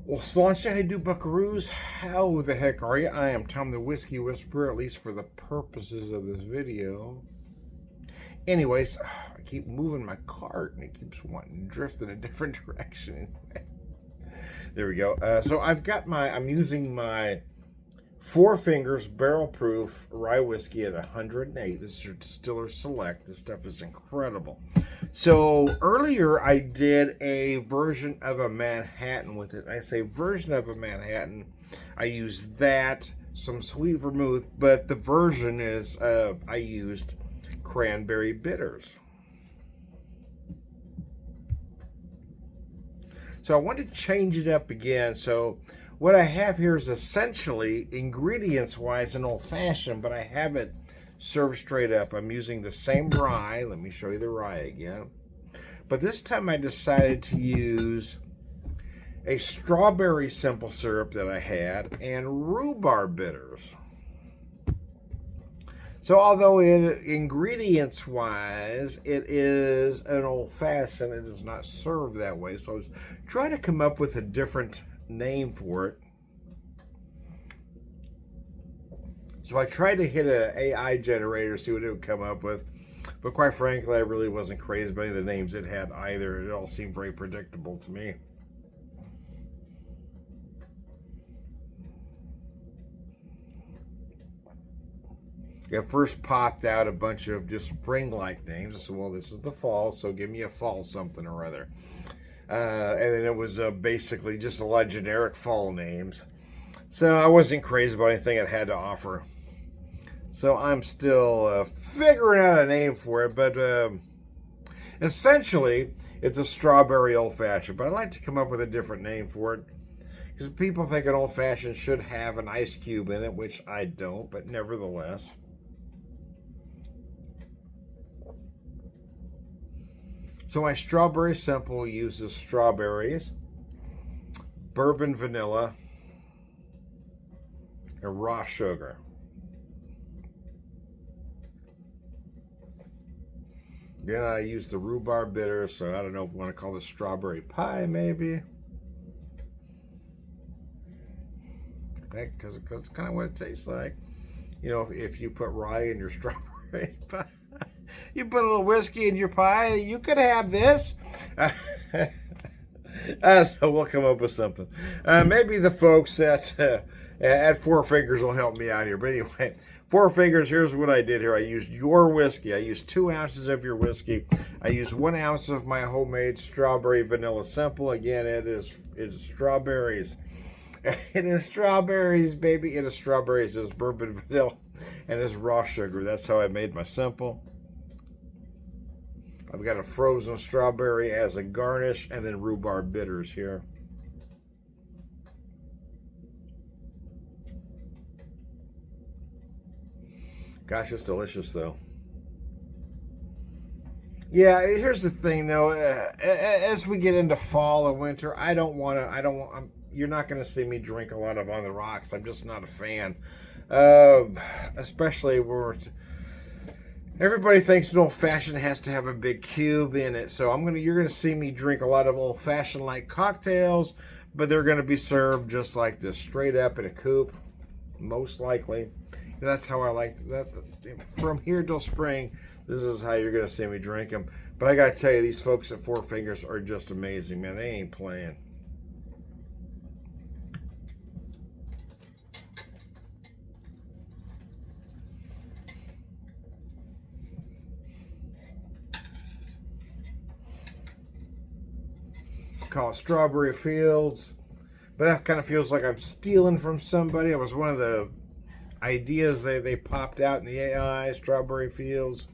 Well, Sunshine do buckaroos, how the heck are you? I am Tom the Whiskey Whisperer, at least for the purposes of this video. Anyways, I keep moving my cart and it keeps wanting to drift in a different direction. There we go. I'm using my Four Fingers barrel proof rye whiskey at 108. This is your Distillers Select. This stuff is incredible. So earlier I did a version of a Manhattan with it. I say version of a Manhattan. I used that, some sweet vermouth, but the version is I used cranberry bitters. So I want to change it up again. So what I have here is essentially, ingredients-wise, an old-fashioned, but I have it served straight up. I'm using the same rye. Let me show you the rye again. But this time I decided to use a strawberry simple syrup that I had and rhubarb bitters. So although ingredients-wise, it is an old-fashioned, it is not served that way. So I was trying to come up with a different name for it. So I tried to hit an AI generator, see what it would come up with. But quite frankly, I really wasn't crazy about any of the names it had either. It all seemed very predictable to me. It first popped out a bunch of just spring-like names. I said, well, this is the fall, so give me a fall something or other. And then it was basically just a lot of generic fall names. So I wasn't crazy about anything it had to offer. So I'm still figuring out a name for it, but essentially it's a strawberry old-fashioned. But I'd like to come up with a different name for it, because people think an old-fashioned should have an ice cube in it, which I don't, but nevertheless. So my strawberry simple uses strawberries, bourbon vanilla, and raw sugar. Then I use the rhubarb bitters, so I don't know if you want to call this strawberry pie, maybe. Because that's kind of what it tastes like. You know, if you put rye in your strawberry pie. You put a little whiskey in your pie, you could have this. So we'll come up with something. Maybe the folks at Four Fingers will help me out here. But anyway, Four Fingers, here's what I did here. I used your whiskey. I used 2 ounces of your whiskey. I used 1 ounce of my homemade strawberry vanilla simple. Again, it is strawberries. It is strawberries, baby. It is strawberries. It's bourbon vanilla. And it's raw sugar. That's how I made my simple. I've got a frozen strawberry as a garnish, and then rhubarb bitters here. Gosh, it's delicious, though. Yeah, here's the thing, though. As we get into fall and winter, you're not going to see me drink a lot of On the Rocks. I'm just not a fan. Especially where everybody thinks an old-fashioned has to have a big cube in it. So you're gonna see me drink a lot of old-fashioned like cocktails, but they're gonna be served just like this, straight up in a coupe, most likely. That's how I like that. From here till spring, this is how you're gonna see me drink them. But I gotta tell you, these folks at Four Fingers are just amazing, man. They ain't playing. Call it Strawberry Fields, but that kind of feels like I'm stealing from somebody. It was one of the ideas they popped out in the AI, Strawberry Fields.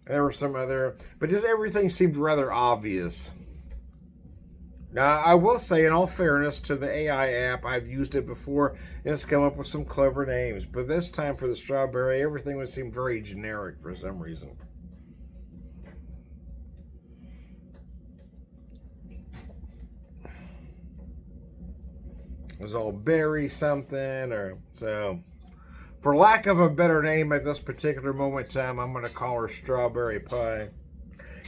And there were some other, but just everything seemed rather obvious. Now, I will say, in all fairness to the AI app, I've used it before, and it's come up with some clever names. But this time for the strawberry, everything would seem very generic for some reason. It was all berry something, or so. For lack of a better name at this particular moment in time, I'm going to call her Strawberry Pie.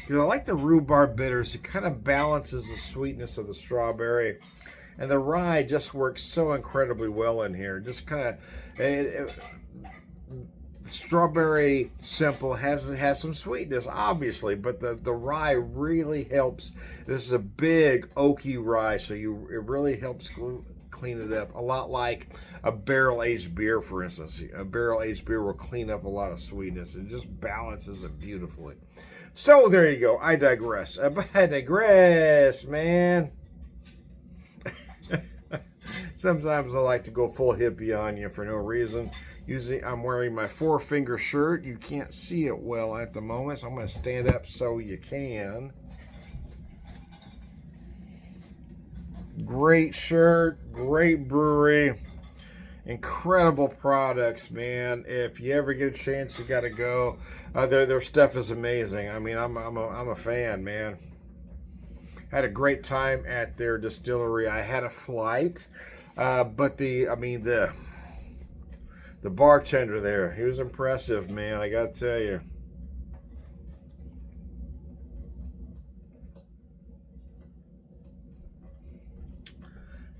Because I like the rhubarb bitters. It kind of balances the sweetness of the strawberry. And the rye just works so incredibly well in here. Just kind of... strawberry simple has some sweetness, obviously, but the rye really helps. This is a big oaky rye, so it really helps clean it up. A lot like a barrel aged beer, for instance. A barrel aged beer will clean up a lot of sweetness. It just balances it beautifully. So there you go. I digress. I digress, man. Sometimes I like to go full hippie on you for no reason. Usually I'm wearing my 4-finger shirt. You can't see it well at the moment, so I'm going to stand up so you can. Great shirt, great brewery, incredible products, man. If you ever get a chance, you got to go. Their stuff is amazing. I mean, I'm a fan, man. Had a great time at their distillery. I had a flight, but the bartender there, he was impressive, man. I gotta tell you.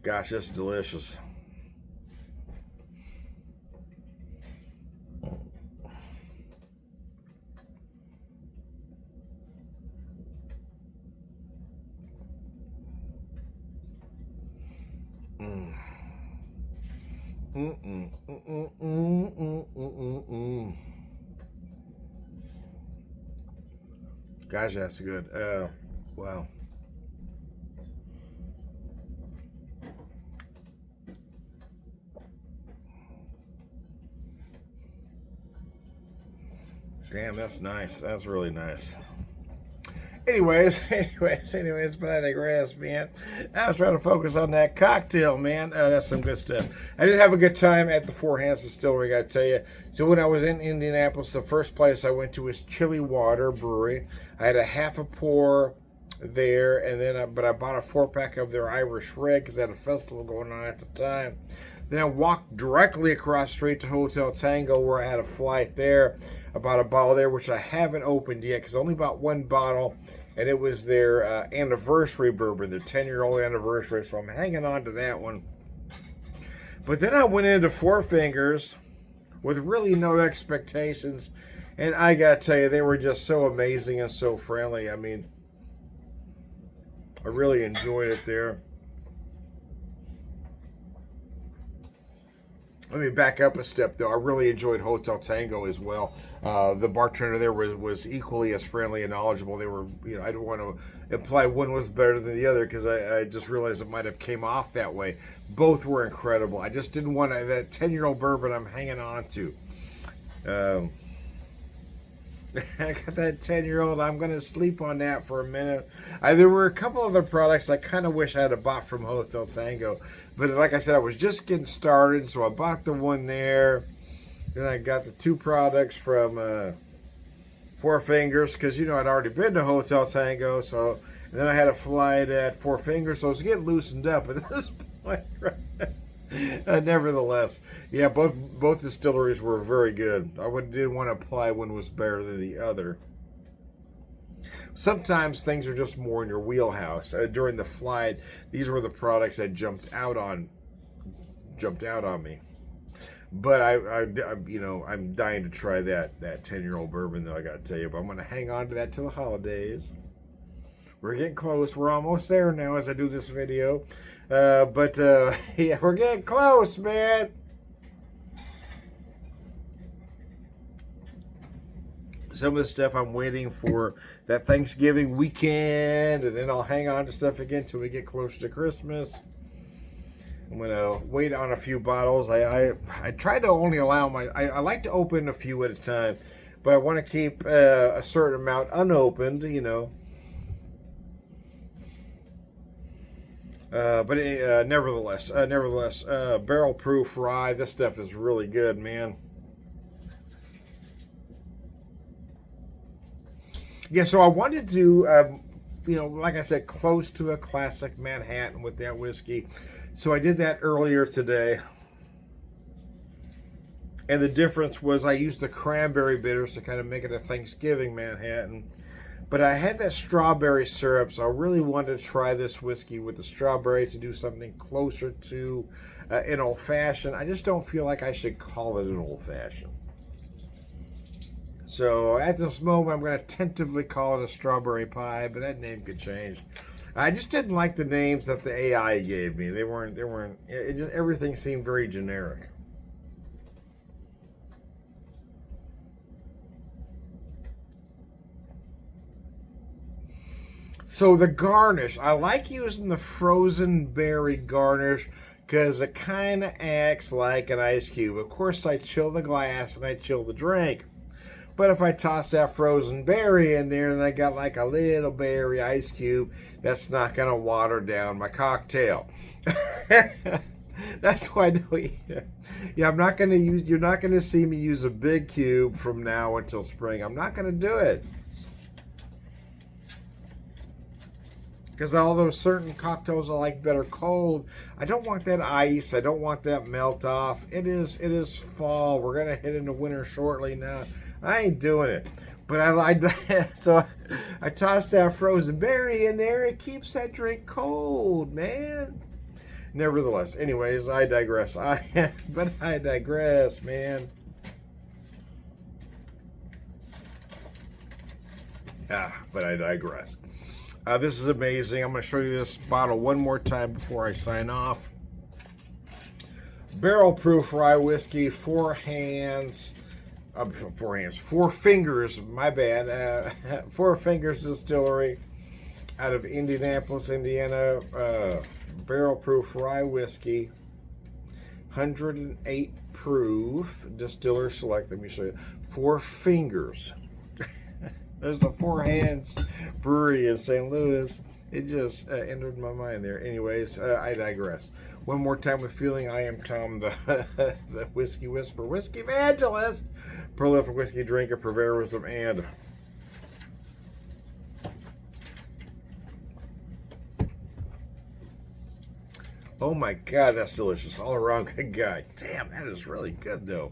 Gosh, that's delicious. Gosh, that's good. Wow. Damn, that's nice. That's really nice. Anyways, but I digress, man. I was trying to focus on that cocktail, man. That's some good stuff. I did have a good time at the Four Hands Distillery, I gotta tell you. So when I was in Indianapolis, the first place I went to was Chilly Water Brewery. I had a half a pour there, and then but I bought a 4-pack of their Irish Red because they had a festival going on at the time. Then I walked directly across the street to Hotel Tango, where I had a flight there. I bought a bottle there, which I haven't opened yet because I only bought one bottle, and it was their anniversary bourbon, their 10-year-old anniversary, so I'm hanging on to that one. But then I went into Four Fingers with really no expectations, and I gotta tell you, they were just so amazing and so friendly. I mean, I really enjoyed it there. Let me back up a step, though. I really enjoyed Hotel Tango as well. The bartender there was equally as friendly and knowledgeable. They were, I don't want to imply one was better than the other because I just realized it might have came off that way. Both were incredible. I just didn't want that 10-year-old bourbon I'm hanging on to. I got that 10-year-old. I'm going to sleep on that for a minute. There were a couple other products I kind of wish I had bought from Hotel Tango. But like I said, I was just getting started, so I bought the one there. Then I got the 2 products from Four Fingers because, I'd already been to Hotel Tango. And then I had a flight at Four Fingers, so I was getting loosened up at this point. Nevertheless, yeah, both distilleries were very good. I didn't want to apply one was better than the other. Sometimes things are just more in your wheelhouse. During the flight, these were the products that jumped out on me. But I'm dying to try that 10-year-old bourbon, though, I got to tell you. But I'm going to hang on to that till the holidays. We're getting close. We're almost there now as I do this video. Yeah, we're getting close, man. Some of the stuff I'm waiting for that Thanksgiving weekend, and then I'll hang on to stuff again till we get closer to Christmas. I'm gonna wait on a few bottles. I try to only allow I like to open a few at a time, but I want to keep a certain amount unopened, Nevertheless, barrel proof rye. This stuff is really good, man. Yeah, so I wanted to, like I said, close to a classic Manhattan with that whiskey. So I did that earlier today. And the difference was I used the cranberry bitters to kind of make it a Thanksgiving Manhattan. But I had that strawberry syrup, so I really wanted to try this whiskey with the strawberry to do something closer to an old-fashioned. I just don't feel like I should call it an old-fashioned. So at this moment, I'm going to tentatively call it a strawberry pie, but that name could change. I just didn't like the names that the AI gave me. They weren't, everything seemed very generic. So the garnish, I like using the frozen berry garnish because it kind of acts like an ice cube. Of course, I chill the glass and I chill the drink. But if I toss that frozen berry in there, then I got like a little berry ice cube, that's not going to water down my cocktail. That's why I don't. Yeah, I'm not going to use. You're not going to see me use a big cube from now until spring. I'm not going to do it because although certain cocktails I like better cold, I don't want that ice. I don't want that melt off. It is fall. We're going to hit into winter shortly now. I ain't doing it. But so I tossed that frozen berry in there. It keeps that drink cold, man. Nevertheless, anyways, I digress. But I digress, man. But I digress. This is amazing. I'm going to show you this bottle one more time before I sign off. Barrel proof rye whiskey, Four Fingers, my bad. Four Fingers Distillery out of Indianapolis, Indiana. Barrel proof rye whiskey, 108 proof, Distiller Select. Let me show you. Four Fingers. There's a Four Hands Brewery in St. Louis. It just entered my mind there. Anyways, I digress. One more time with feeling. I am Tom, the Whiskey Whisperer, Whiskey Evangelist, prolific whiskey drinker, purveyor of wisdom, and oh my God, that's delicious. All around good guy. Damn, that is really good though.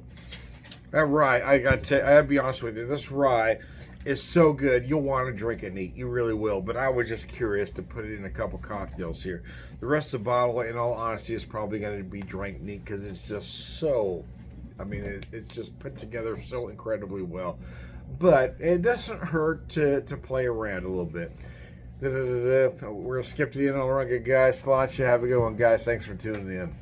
That rye, I gotta be honest with you. This rye is so good, you'll want to drink it neat. You really will. But I was just curious to put it in a couple cocktails here. The rest of the bottle, in all honesty, is probably going to be drank neat because it's just so, I mean, it's just put together so incredibly well. But it doesn't hurt to play around a little bit. We're going to skip to the end. All right, good guys. Slot you. Have a good one, guys. Thanks for tuning in.